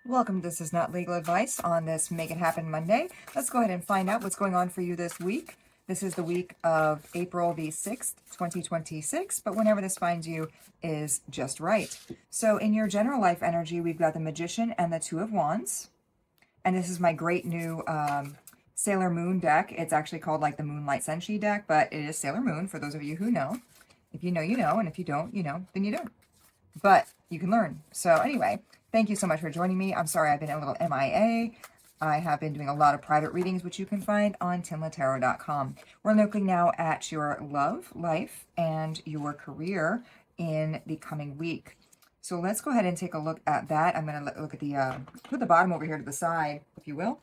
Welcome. This is not legal advice on this Make It Happen Monday. Let's go ahead and find out what's going on for you this week. This is the week of April the 6th, 2026, but whenever this finds you is just right. So in your general life energy, we've got the Magician and the Two of Wands. And this is my great new Sailor Moon deck. It's actually called like the Moonlight Senshi deck, but it is Sailor Moon for those of you who know. If you know, you know, and if you don't, you know, then you don't. But you can learn. So anyway, thank you so much for joining me. I'm sorry I've been a little MIA. I have been doing a lot of private readings, which you can find on TINLAtarot.com. We're looking now at your love life and your career in the coming week. So let's go ahead and take a look at that. I'm going to look at the, put the bottom over here to the side, if you will,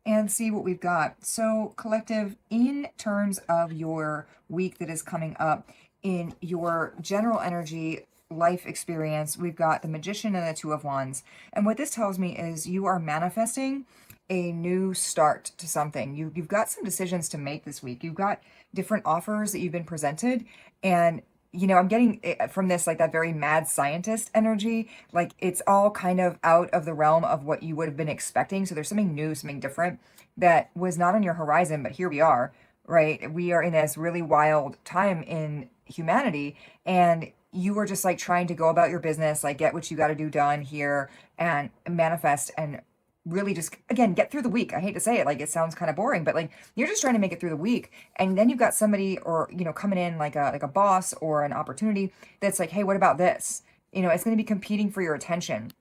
and see what we've got. So collective, in terms of your week that is coming up, in your general energy, life experience, we've got the Magician and the Two of Wands. And what this tells me is you are manifesting a new start to something. You've got some decisions to make this week. You've got different offers that you've been presented. And, you know, I'm getting from this like that very mad scientist energy. Like it's all kind of out of the realm of what you would have been expecting. So there's something new, something different that was not on your horizon, but here we are, right? We are in this really wild time in humanity, and you were just like trying to go about your business, like get what you got to do done here and manifest and really just, again, get through the week. I hate to say it, like it sounds kind of boring, but like you're just trying to make it through the week. And then you've got somebody or, you know, coming in like a boss or an opportunity that's like, hey, what about this? You know, it's going to be competing for your attention.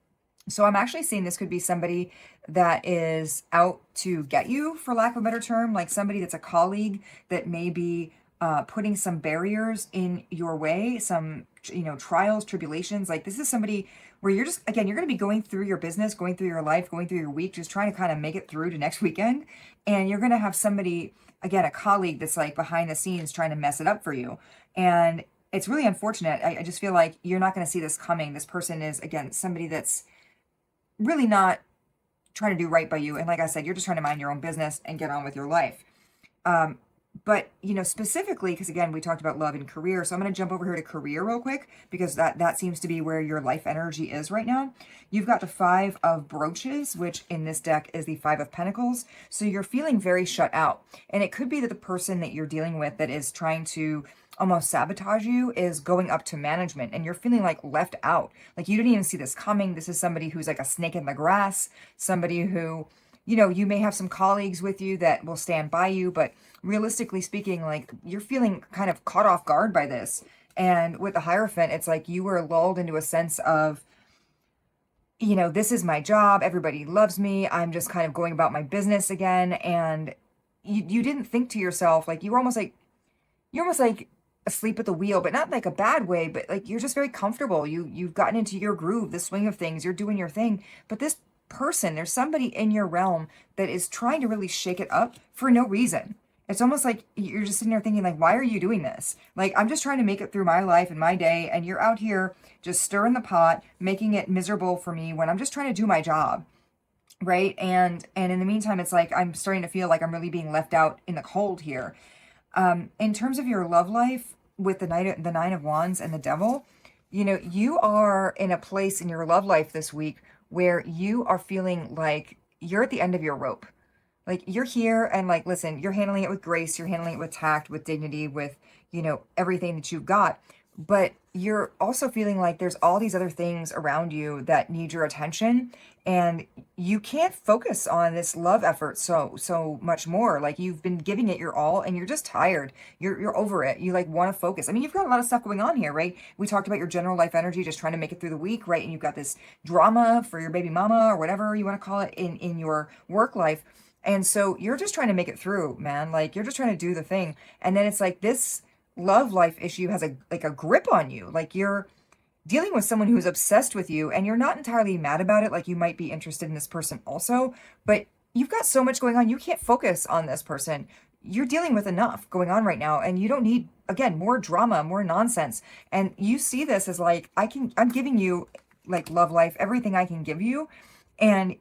So I'm actually seeing this could be somebody that is out to get you, for lack of a better term, like somebody that's a colleague that may be putting some barriers in your way, some, you know, trials, tribulations. Like this is somebody where you're just, again, you're going to be going through your business, going through your life, going through your week, just trying to kind of make it through to next weekend. And you're going to have somebody, again, a colleague that's like behind the scenes trying to mess it up for you. And it's really unfortunate. I just feel like you're not going to see this coming. This person is, again, somebody that's really not trying to do right by you. And like I said, you're just trying to mind your own business and get on with your life. But, you know, specifically, because again, we talked about love and career. So I'm going to jump over here to career real quick, because that seems to be where your life energy is right now. You've got the Five of Brooches, which in this deck is the Five of Pentacles. So you're feeling very shut out. And it could be that the person that you're dealing with that is trying to almost sabotage you is going up to management, and you're feeling like left out. Like you didn't even see this coming. This is somebody who's like a snake in the grass, somebody who, you know, you may have some colleagues with you that will stand by you, but realistically speaking, like you're feeling kind of caught off guard by this. And with the Hierophant, it's like you were lulled into a sense of, you know, this is my job. Everybody loves me. I'm just kind of going about my business again. And you didn't think to yourself, like you're almost like asleep at the wheel, but not like a bad way, but like you're just very comfortable. You've gotten into your groove, the swing of things, you're doing your thing. But this person, there's somebody in your realm that is trying to really shake it up for no reason. It's almost like you're just sitting there thinking like, why are you doing this? Like, I'm just trying to make it through my life and my day, and you're out here just stirring the pot, making it miserable for me when I'm just trying to do my job, right? And in the meantime, it's like I'm starting to feel like I'm really being left out in the cold here. In terms of your love life with the Nine of Wands and the Devil, you know, you are in a place in your love life this week where you are feeling like you're at the end of your rope. Like you're here and like, listen, you're handling it with grace, you're handling it with tact, with dignity, with, you know, everything that you've got. But you're also feeling like there's all these other things around you that need your attention, and you can't focus on this love effort so much more. Like you've been giving it your all and you're just tired. You're over it. You like want to focus. I mean, you've got a lot of stuff going on here, right? We talked about your general life energy, just trying to make it through the week, right? And you've got this drama for your baby mama or whatever you want to call it in your work life. And so you're just trying to make it through, man. Like you're just trying to do the thing. And then it's like this love life issue has a grip on you. Like you're dealing with someone who's obsessed with you, and you're not entirely mad about it. Like you might be interested in this person also, but you've got so much going on. You can't focus on this person. You're dealing with enough going on right now, and you don't need, again, more drama, more nonsense. And you see this as like, I'm giving you like love life, everything I can give you. And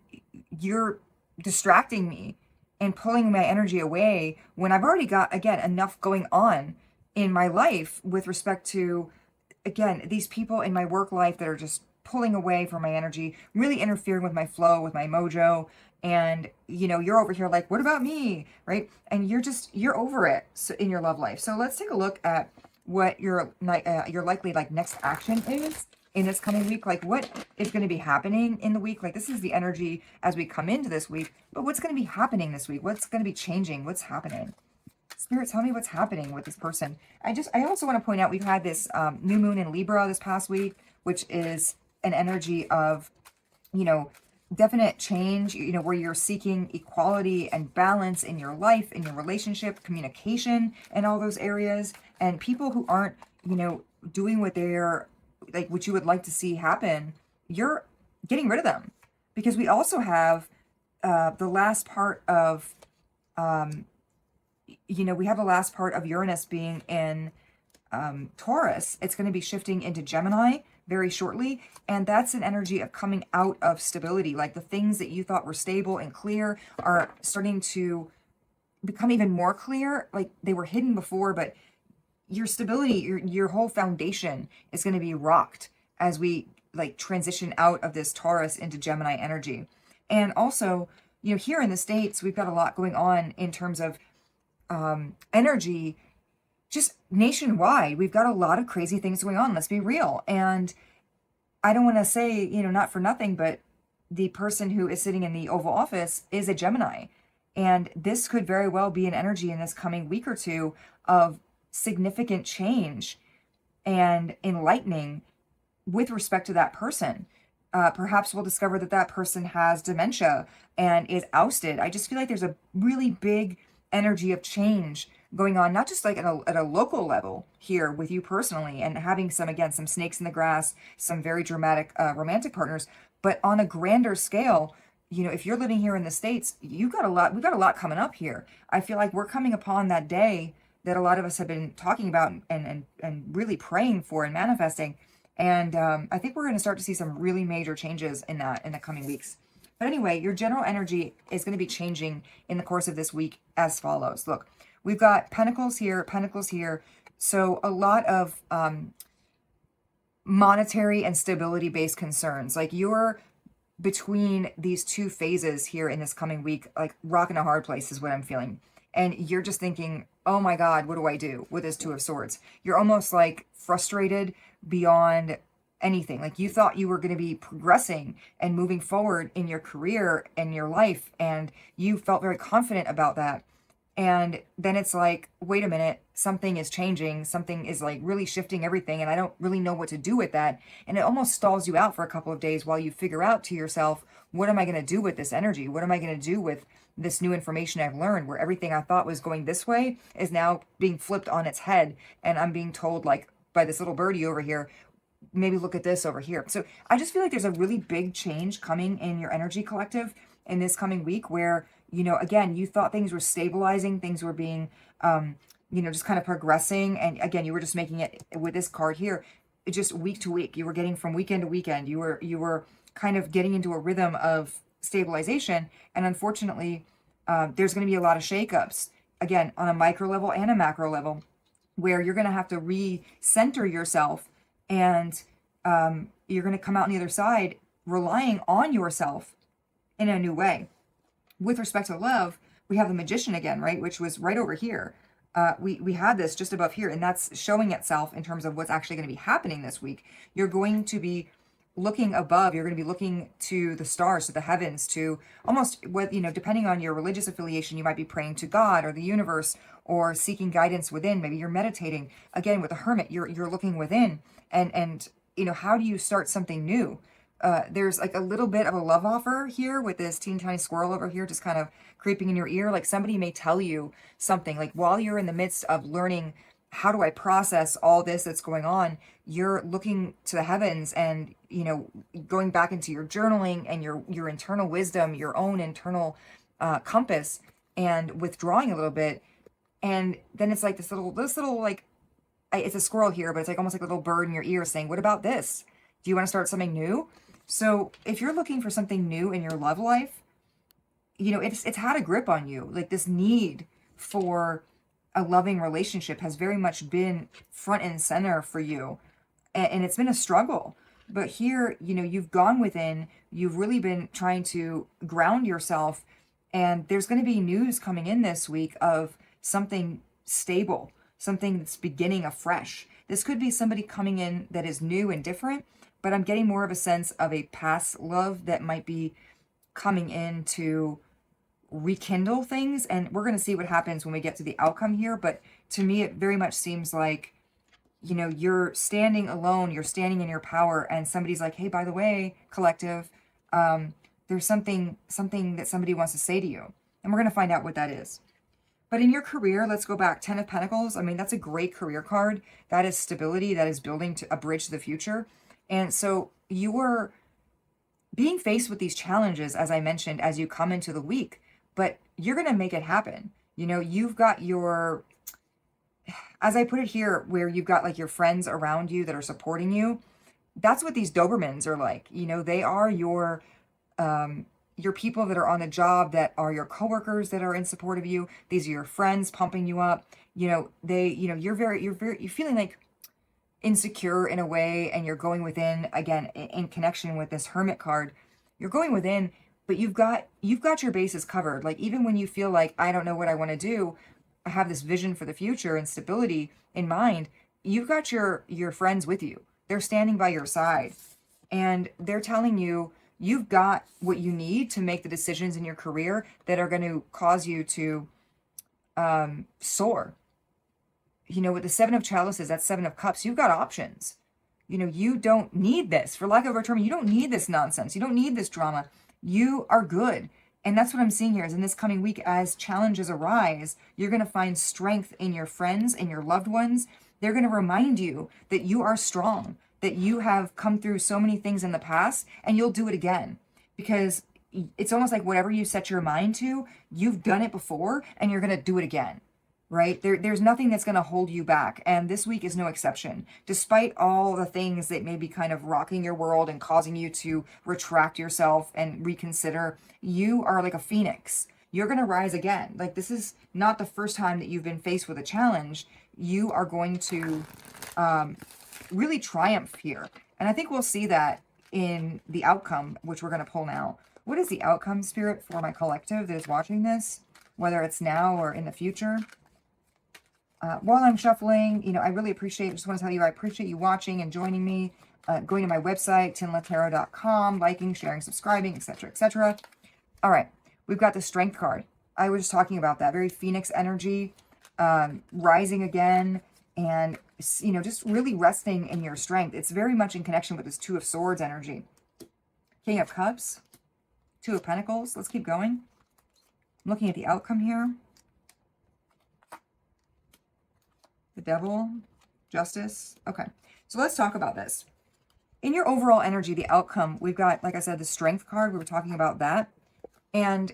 you're distracting me and pulling my energy away when I've already got, again, enough going on in my life with respect to, again, these people in my work life that are just pulling away from my energy, really interfering with my flow, with my mojo. And, you know, you're over here like, what about me? Right? And you're over it in your love life. So let's take a look at what your likely like next action is in this coming week. Like what is going to be happening in the week? Like this is the energy as we come into this week, but what's going to be happening this week? What's going to be changing? What's happening? Spirit, tell me what's happening with this person. I also want to point out we've had this new moon in Libra this past week, which is an energy of, you know, definite change, you know, where you're seeking equality and balance in your life, in your relationship, communication, and all those areas. And people who aren't, you know, doing what they're like, what you would like to see happen, you're getting rid of them. Because we also have the last part of, you know, we have the last part of Uranus being in Taurus. It's going to be shifting into Gemini very shortly. And that's an energy of coming out of stability. Like the things that you thought were stable and clear are starting to become even more clear. Like they were hidden before, but your stability, your whole foundation is going to be rocked as we like transition out of this Taurus into Gemini energy. And also, you know, here in the States, we've got a lot going on in terms of energy, just nationwide. We've got a lot of crazy things going on. Let's be real. And I don't want to say, you know, not for nothing, but the person who is sitting in the Oval Office is a Gemini. And this could very well be an energy in this coming week or two of significant change and enlightening with respect to that person. Perhaps we'll discover that that person has dementia and is ousted. I just feel like there's a really big energy of change going on, not just like at a local level here with you personally and having some snakes in the grass, some very dramatic romantic partners, but on a grander scale. You know, if you're living here in the States, we've got a lot coming up here. I feel like we're coming upon that day that a lot of us have been talking about and really praying for and manifesting. And I think we're going to start to see some really major changes in the coming weeks. But anyway, your general energy is going to be changing in the course of this week as follows. Look, we've got pentacles here, pentacles here. So a lot of monetary and stability-based concerns. Like you're between these two phases here in this coming week, like rock in a hard place is what I'm feeling. And you're just thinking, oh my God, what do I do with this Two of Swords? You're almost like frustrated beyond anything. Like you thought you were going to be progressing and moving forward in your career and your life, and you felt very confident about that. And then it's like, wait a minute, something is changing. Something is like really shifting everything. And I don't really know what to do with that. And it almost stalls you out for a couple of days while you figure out to yourself, what am I going to do with this energy? What am I going to do with this new information I've learned, where everything I thought was going this way is now being flipped on its head. And I'm being told, like, by this little birdie over here, maybe look at this over here. So I just feel like there's a really big change coming in your energy collective in this coming week where, you know, again, you thought things were stabilizing, things were being, you know, just kind of progressing. And again, you were just making it with this card here, it just week to week. You were getting from weekend to weekend. You were kind of getting into a rhythm of stabilization. And unfortunately, there's going to be a lot of shakeups, again, on a micro level and a macro level, where you're going to have to recenter yourself, and you're going to come out on the other side relying on yourself in a new way. With respect to love, we have the Magician again, right? Which was right over here. We had this just above here, and that's showing itself in terms of what's actually going to be happening this week. You're going to be looking above. You're going to be looking to the stars, to the heavens, to almost what, you know, depending on your religious affiliation, you might be praying to God or the universe or seeking guidance within. Maybe you're meditating. Again, with the Hermit, you're looking within, and you know, how do you start something new? There's like a little bit of a love offer here with this teeny tiny squirrel over here just kind of creeping in your ear. Like somebody may tell you something, like while you're in the midst of learning, how do I process all this that's going on, you're looking to the heavens and, you know, going back into your journaling and your internal wisdom, your own internal compass, and withdrawing a little bit. And then it's like this little like, it's a squirrel here, but it's like almost like a little bird in your ear saying, what about this? Do you want to start something new? So if you're looking for something new in your love life, you know, it's had a grip on you. Like this need for a loving relationship has very much been front and center for you. And it's been a struggle. But here, you know, you've gone within, you've really been trying to ground yourself, and there's going to be news coming in this week of something stable, something that's beginning afresh. This could be somebody coming in that is new and different, but I'm getting more of a sense of a past love that might be coming in to rekindle things. And we're going to see what happens when we get to the outcome here. But to me, it very much seems like, you know, you're standing alone, you're standing in your power, and somebody's like, hey, by the way, collective, there's something that somebody wants to say to you. And we're going to find out what that is. But in your career, let's go back. 10 of Pentacles. I mean, that's a great career card. That is stability. That is building to a bridge to the future. And so you are being faced with these challenges, as I mentioned, as you come into the week, but you're going to make it happen. You know, you've got your, as I put it here, where you've got like your friends around you that are supporting you. That's what these Dobermans are like. You know, they are your people that are on the job, that are your coworkers that are in support of you. These are your friends pumping you up. You know, you're feeling like insecure in a way, and you're going within, again, in connection with this Hermit card. You're going within, but you've got your bases covered. Like, even when you feel like, I don't know what I want to do, I have this vision for the future and stability in mind, you've got your friends with you. They're standing by your side, and they're telling you you've got what you need to make the decisions in your career that are going to cause you to soar. You know, with the 7 of chalices, that's 7 of cups, you've got options. You know, you don't need this. For lack of a term, you don't need this nonsense. You don't need this drama. You are good. And that's what I'm seeing here is in this coming week, as challenges arise, you're going to find strength in your friends and your loved ones. They're going to remind you that you are strong, that you have come through so many things in the past, and you'll do it again. Because it's almost like whatever you set your mind to, you've done it before, and you're going to do it again. Right? There's nothing that's going to hold you back. And this week is no exception. Despite all the things that may be kind of rocking your world and causing you to retract yourself and reconsider, you are like a phoenix. You're going to rise again. Like, this is not the first time that you've been faced with a challenge. You are going to really triumph here. And I think we'll see that in the outcome, which we're going to pull now. What is the outcome, Spirit, for my collective that is watching this, whether it's now or in the future? While I'm shuffling, you know, I really just want to tell you, I appreciate you watching and joining me, going to my website, tinlatarot.com, liking, sharing, subscribing, etc., etc. All right, we've got the Strength card. I was just talking about that, very Phoenix energy, rising again, and, you know, just really resting in your strength. It's very much in connection with this 2 of Swords energy. King of Cups, 2 of Pentacles. Let's keep going. I'm looking at the outcome here. The Devil, Justice. Okay, so let's talk about this. In your overall energy, the outcome, we've got, like I said, the Strength card. We were talking about that. And,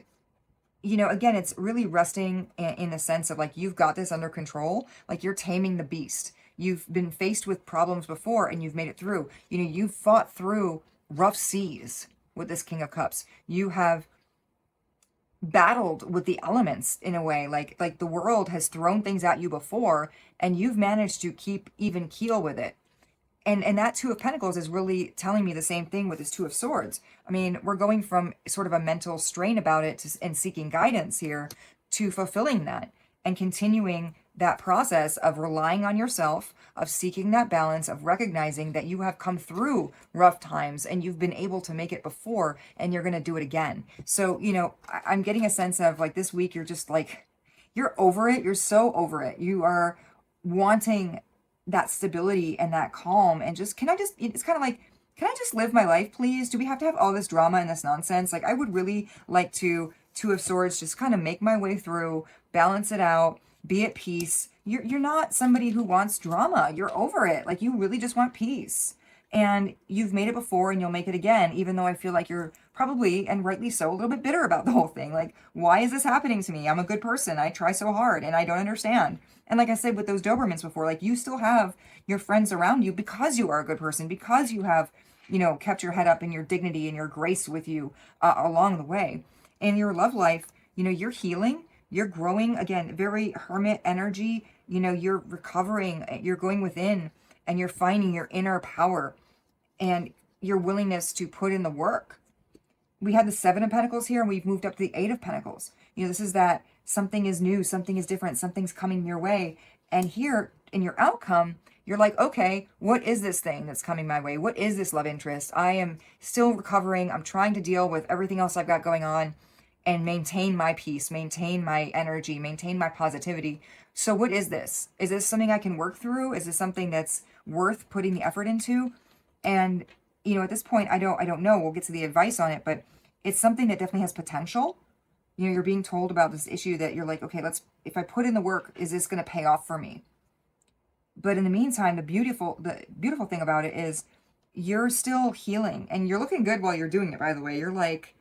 you know, again, it's really resting in the sense of like, you've got this under control. Like, you're taming the beast. You've been faced with problems before and you've made it through. You know, you've fought through rough seas with this King of Cups. You have battled with the elements in a way, like the world has thrown things at you before, and you've managed to keep even keel with it. And that 2 of Pentacles is really telling me the same thing with this 2 of Swords. I mean, we're going from sort of a mental strain about it and seeking guidance here to fulfilling that and continuing that process of relying on yourself, of seeking that balance, of recognizing that you have come through rough times and you've been able to make it before, and you're going to do it again. So, you know, I'm getting a sense of like this week, you're just like, you're over it. You're so over it. You are wanting that stability and that calm, and just, it's kind of like, can I just live my life, please? Do we have to have all this drama and this nonsense? Like, I would really like to, 2 of Swords, just kind of make my way through, balance it out, be at peace. You're not somebody who wants drama. You're over it. Like, you really just want peace. And you've made it before and you'll make it again, even though I feel like you're probably, and rightly so, a little bit bitter about the whole thing. Like, why is this happening to me? I'm a good person. I try so hard and I don't understand. And like I said with those Dobermans before, like, you still have your friends around you because you are a good person, because you have, you know, kept your head up and your dignity and your grace with you along the way. In your love life, you know, you're healing, you're growing, again, very Hermit energy. You know, you're recovering, you're going within, and you're finding your inner power. And your willingness to put in the work. We had the 7 of Pentacles here, and we've moved up to the 8 of Pentacles. You know, this is that something is new, something is different, something's coming your way. And here in your outcome, you're like, okay, what is this thing that's coming my way? What is this love interest? I am still recovering. I'm trying to deal with everything else I've got going on and maintain my peace, maintain my energy, maintain my positivity. So what is this? Is this something I can work through? Is this something that's worth putting the effort into? And, you know, at this point, I don't know. We'll get to the advice on it, but it's something that definitely has potential. You know, you're being told about this issue that you're like, okay, if I put in the work, is this going to pay off for me? But in the meantime, the beautiful thing about it is you're still healing, and you're looking good while you're doing it, by the way. You're like,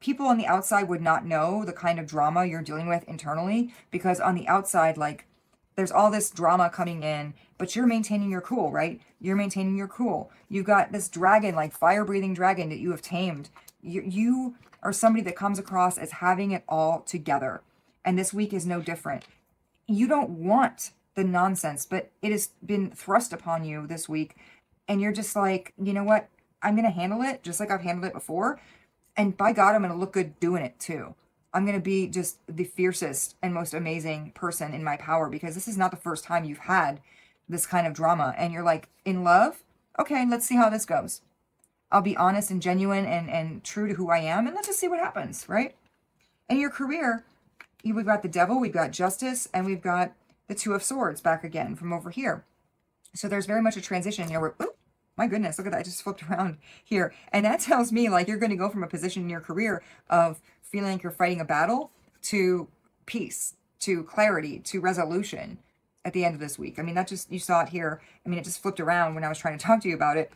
people on the outside would not know the kind of drama you're dealing with internally, because on the outside, like, there's all this drama coming in, but you're maintaining your cool, right? You're maintaining your cool. You've got this dragon, like fire-breathing dragon that you have tamed. You are somebody that comes across as having it all together. And this week is no different. You don't want the nonsense, but it has been thrust upon you this week. And you're just like, you know what? I'm going to handle it just like I've handled it before. And by God, I'm going to look good doing it too. I'm going to be just the fiercest and most amazing person in my power, because this is not the first time you've had this kind of drama. And you're like, in love? Okay, let's see how this goes. I'll be honest and genuine and true to who I am, and let's just see what happens, right? In your career, we've got the Devil, we've got Justice, and we've got the Two of Swords back again from over here. So there's very much a transition, you know, where, oh, my goodness, look at that, I just flipped around here. And that tells me, like, you're going to go from a position in your career of feeling like you're fighting a battle to peace, to clarity, to resolution at the end of this week. I mean, that just, you saw it here. I mean, it just flipped around when I was trying to talk to you about it.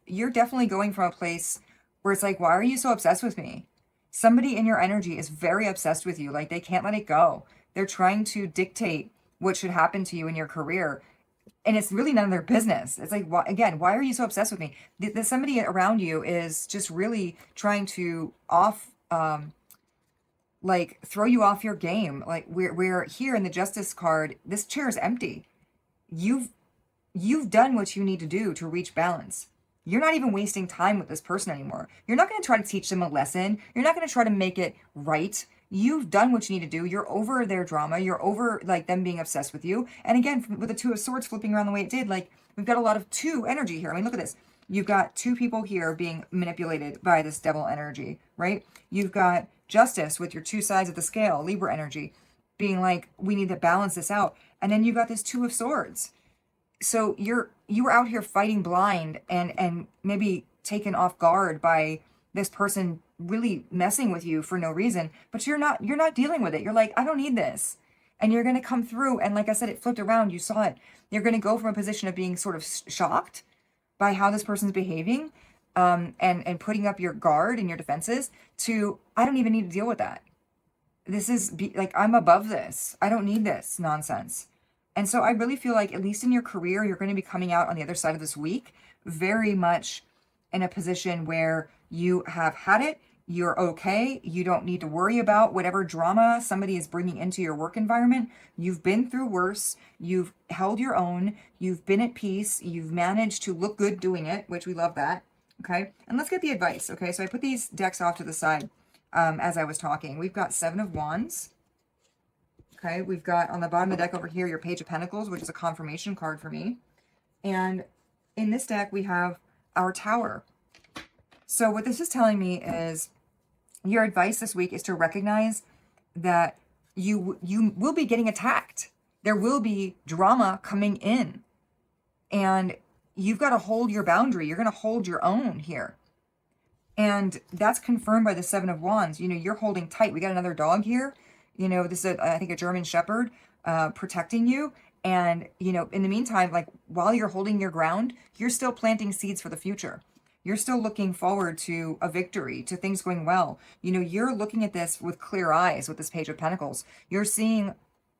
You're definitely going from a place where it's like, why are you so obsessed with me? Somebody in your energy is very obsessed with you. Like, they can't let it go. They're trying to dictate what should happen to you in your career. And it's really none of their business. It's like, why are you so obsessed with me? Somebody around you is just really trying to throw you off your game. Like, we're here in the Justice card. This chair is empty. You've done what you need to do to reach balance. You're not even wasting time with this person anymore. You're not going to try to teach them a lesson. You're not going to try to make it right. You've done what you need to do. You're over their drama. You're over, like, them being obsessed with you. And again, with the Two of Swords flipping around the way it did, like, we've got a lot of 2 energy here. I mean, look at this. You've got 2 people here being manipulated by this Devil energy, right? You've got Justice with your 2 sides of the scale, Libra energy, being like, we need to balance this out. And then you've got this Two of Swords. So you were out here fighting blind and maybe taken off guard by this person really messing with you for no reason, but you're not dealing with it. You're like, I don't need this. And you're going to come through. And like I said, it flipped around. You saw it. You're going to go from a position of being sort of shocked by how this person's behaving, and putting up your guard and your defenses, to, I don't even need to deal with that. This is like, I'm above this. I don't need this nonsense. And so I really feel like, at least in your career, you're going to be coming out on the other side of this week very much in a position where you have had it, you're okay, you don't need to worry about whatever drama somebody is bringing into your work environment. You've been through worse, you've held your own, you've been at peace, you've managed to look good doing it, which we love that, okay? And let's get the advice, okay? So I put these decks off to the side as I was talking. We've got 7 of Wands. Okay, we've got on the bottom of the deck over here your Page of Pentacles, which is a confirmation card for me. And in this deck, we have our Tower. So what this is telling me is your advice this week is to recognize that you will be getting attacked. There will be drama coming in. And you've got to hold your boundary. You're going to hold your own here. And that's confirmed by the 7 of Wands. You know, you're holding tight. We got another dog here. You know, this is, I think, a German Shepherd protecting you. And, you know, in the meantime, like, while you're holding your ground, you're still planting seeds for the future. You're still looking forward to a victory, to things going well. You know, you're looking at this with clear eyes with this Page of Pentacles. You're seeing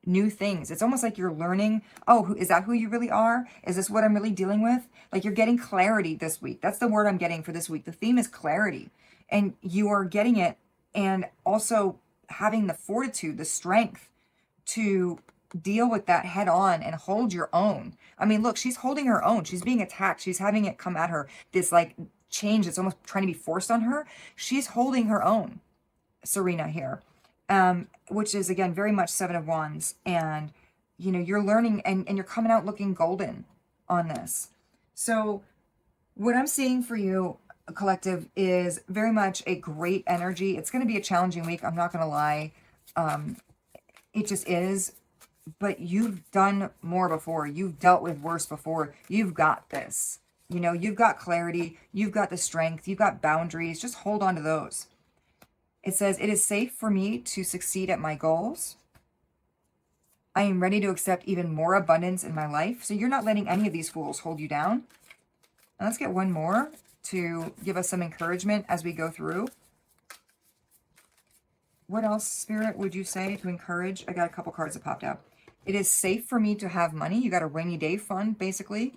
new things. It's almost like you're learning, oh, is that who you really are? Is this what I'm really dealing with? Like, you're getting clarity this week. That's the word I'm getting for this week. The theme is clarity. And you are getting it, and also having the fortitude, the strength to deal with that head on and hold your own. I mean, look, she's holding her own. She's being attacked. She's having it come at her. This like change that's almost trying to be forced on her. She's holding her own, Serena here, which is, again, very much Seven of Wands. And, you know, you're learning and you're coming out looking golden on this. So what I'm seeing for you, collective, is very much a great energy. It's going to be a challenging week. I'm not going to lie. It just is. But you've done more before. You've dealt with worse before. You've got this. You know, you've got clarity. You've got the strength. You've got boundaries. Just hold on to those. It says, it is safe for me to succeed at my goals. I am ready to accept even more abundance in my life. So you're not letting any of these fools hold you down. And let's get one more to give us some encouragement as we go through. What else, Spirit, would you say to encourage? I got a couple cards that popped out. It is safe for me to have money. You got a rainy day fund, basically.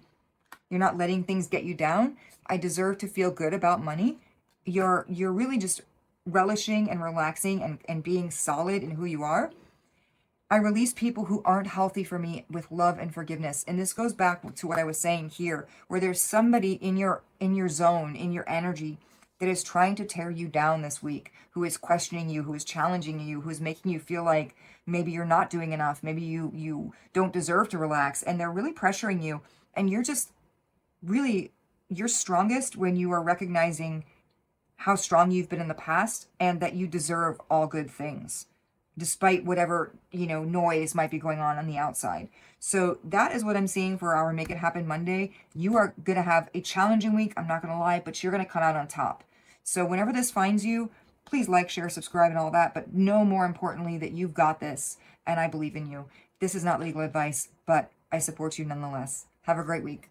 You're not letting things get you down. I deserve to feel good about money. You're really just relishing and relaxing and being solid in who you are. I release people who aren't healthy for me with love and forgiveness. And this goes back to what I was saying here, where there's somebody in your zone, in your energy, that is trying to tear you down this week, who is questioning you, who is challenging you, who is making you feel like maybe you're not doing enough, maybe you don't deserve to relax, and they're really pressuring you. And you're just really, you're strongest when you are recognizing how strong you've been in the past and that you deserve all good things, despite whatever, you know, noise might be going on the outside. So that is what I'm seeing for our Make It Happen Monday. You are going to have a challenging week, I'm not going to lie, but you're going to come out on top. So whenever this finds you, please like, share, subscribe, and all that. But know more importantly that you've got this, and I believe in you. This is not legal advice, but I support you nonetheless. Have a great week.